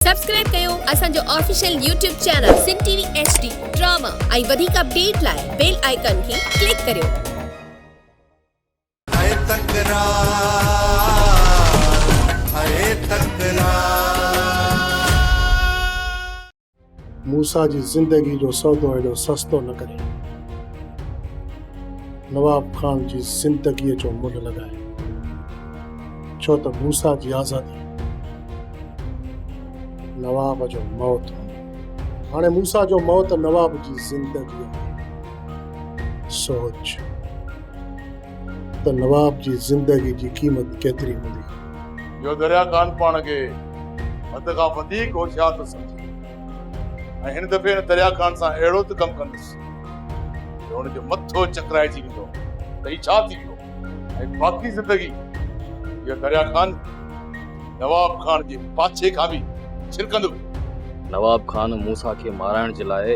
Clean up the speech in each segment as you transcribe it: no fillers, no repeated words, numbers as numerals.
Subscribe कयो असांजो official YouTube channel सिन TV HD drama ऐं वधीक अपडेट लाइ बेल आइकन खे क्लिक करियो। मूसा जी जिंदगी जो सौदो एडो सस्तो न करे। नवाब खान जी जिंदगी जो मुल लगाए, छो तो मूसा जी आजादी नवाब जो मौत। हाणे मूसा जो मौत नवाब जी जिंदगी। सोच तो नवाब जी जिंदगी जी कीमत केतरी हूंदी। यो दरिया खान पाण खे हद खां वधीक होशियार थो सम्झे ऐं हिन दफ़े हिन दरिया खान सां अहिड़ो त कमु कंदुसि जो हुनजो मथो चकराइजी वेंदो त ही छा थी वियो ऐं बाक़ी ज़िंदगी इहो दरिया खान नवाब खान जे पाछे खां बि छिरकंदो। नवाब खान मूसा खे माराइण जे लाइ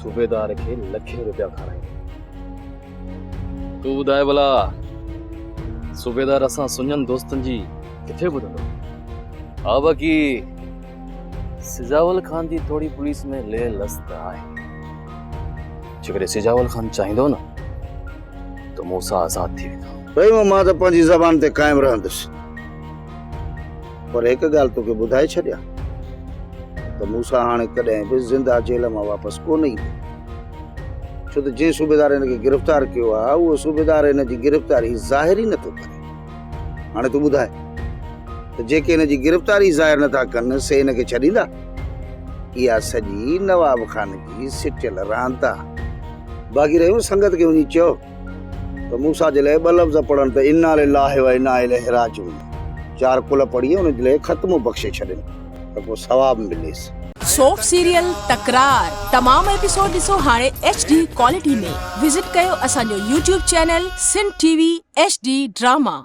सूबेदार खे लखे रुपया खाराईं। तू ॿुधाए भला सूबेदार असां सुञनि दोस्तनि जी किथे ॿुधंदो? हा बाक़ी सिजावल खान जी थोड़ी पुलिस में ले लस्त आहे। जेकॾहिं सिजावल खान चाहींदो न तो मूसा आज़ाद थी वेंदो। भई मां त पंहिंजी ज़बान ते क़ाइम रहंदुसि, पर हिकु ॻाल्हि तोखे ॿुधाए छॾियां त मूसा हाणे कॾहिं बि ज़िंदा जेल मां वापसि कोन ईंदो, छो त जंहिं सूबेदार हिन खे गिरफ़्तार कयो आहे उहो सूबेदार हिन जी गिरफ़्तारी ज़ाहिर ई नथो करे। हाणे तूं ॿुधाए त जेके हिन जी गिरफ़्तारी ज़ाहिर नथा कनि से हिन खे छॾींदा? इहा सॼी नवाब खान जी सिटियल रांदि आहे। बाक़ी रहियो संगत खे वञी चयो त मूसा जे लाइ ॿ लफ़्ज़ पढ़नि त इन्ना लिल्लाहि व इन्ना इलैहि राजिऊन, 4 कुल पढ़ी उन जे लाइ ख़त्मो बख़्शे छॾनि त पोइ सवाब मिलेसि। सोप सीरियल तकरार तमाम एपिसोड ॾिसो हाणे HD क्वालिटी में। विजिट कयो असांजो YouTube चैनल सिन टीवी HD ड्रामा।